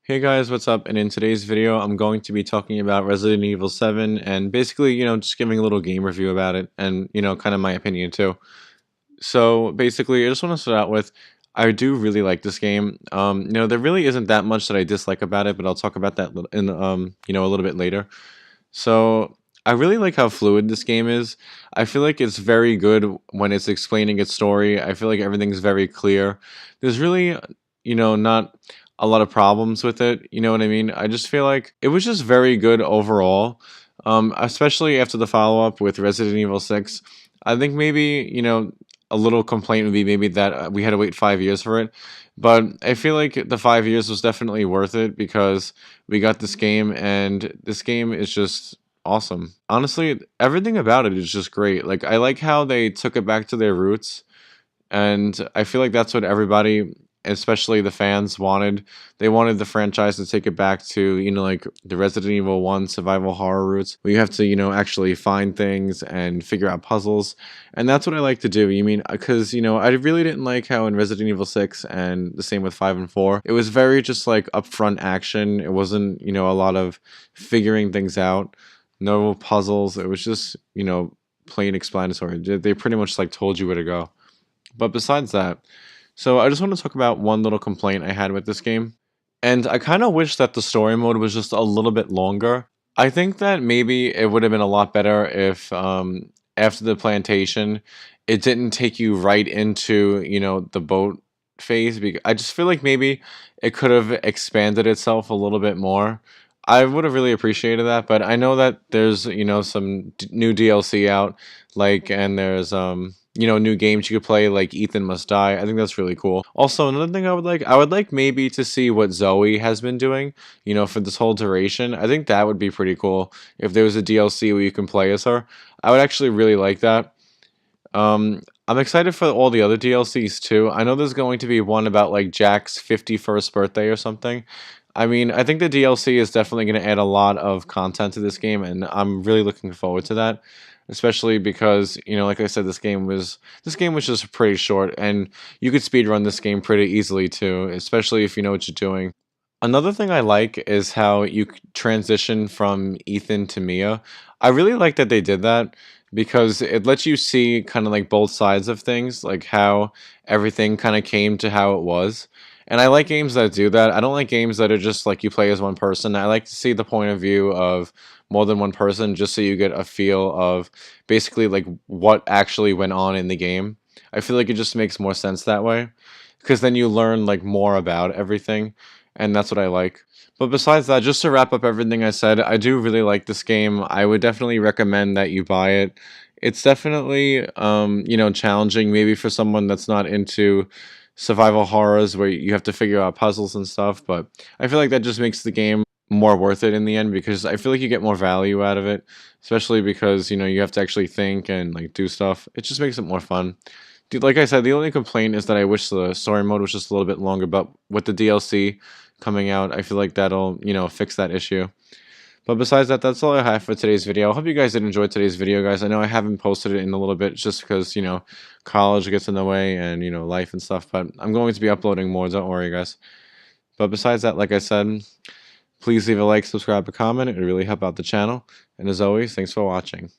Hey guys, what's up? And in today's video, I'm going to be talking about Resident Evil 7 and basically, just giving a little game review about it and, kind of my opinion too. So basically, I just want to start out with I do really like this game. There really isn't that much that I dislike about it, but I'll talk about that in a little bit later. So I really like how fluid this game is. I feel like it's very good when it's explaining its story. I feel like everything's very clear. There's really, not a lot of problems with it. You know what I mean? I just feel like it was just very good overall. Especially after the follow up with Resident Evil 6. I think maybe, a little complaint would be maybe that we had to wait 5 years for it. But I feel like the 5 years was definitely worth it because we got this game, and this game is just awesome. Honestly, everything about it is just great. Like, I like how they took it back to their roots, and I feel like that's what everybody, especially the fans, wanted. They wanted the franchise to take it back to, like the Resident Evil 1 survival horror roots, where you have to, actually find things and figure out puzzles. And that's what I like to do. Because, I really didn't like how in Resident Evil 6 and the same with 5 and 4, it was very just like upfront action. It wasn't, a lot of figuring things out, no puzzles. It was just, plain explanatory. They pretty much like told you where to go. But besides that, so I just want to talk about one little complaint I had with this game. And I kind of wish that the story mode was just a little bit longer. I think that maybe it would have been a lot better if after the plantation, it didn't take you right into, the boat phase. I just feel like maybe it could have expanded itself a little bit more. I would have really appreciated that, but I know that there's, some new DLC out, like, and there's new games you could play like Ethan Must Die. I think that's really cool. Also, another thing I would like maybe to see what Zoe has been doing, for this whole duration. I think that would be pretty cool if there was a DLC where you can play as her. I would actually really like that. I'm excited for all the other DLCs too. I know there's going to be one about like Jack's 51st birthday or something. I mean, I think the DLC is definitely going to add a lot of content to this game, and I'm really looking forward to that. Especially because, like I said, this game was just pretty short, and you could speedrun this game pretty easily too, especially if you know what you're doing. Another thing I like is how you transition from Ethan to Mia. I really like that they did that because it lets you see kind of like both sides of things, like how everything kind of came to how it was. And I like games that do that. I don't like games that are just like you play as one person. I like to see the point of view of more than one person just so you get a feel of basically like what actually went on in the game. I feel like it just makes more sense that way because then you learn like more about everything, and that's what I like. But besides that, just to wrap up everything I said, I do really like this game. I would definitely recommend that you buy it. It's definitely challenging maybe for someone that's not into survival horrors where you have to figure out puzzles and stuff, but I feel like that just makes the game more worth it in the end because I feel like you get more value out of it, especially because you have to actually think and like do stuff. It just makes it more fun. Dude, like I said, the only complaint is that I wish the story mode was just a little bit longer, but with the DLC coming out, I feel like that'll, fix that issue. But besides that, that's all I have for today's video. I hope you guys did enjoy today's video, guys. I know I haven't posted it in a little bit just because, college gets in the way and, life and stuff. But I'm going to be uploading more. Don't worry, guys. But besides that, like I said, please leave a like, subscribe, a comment. It would really help out the channel. And as always, thanks for watching.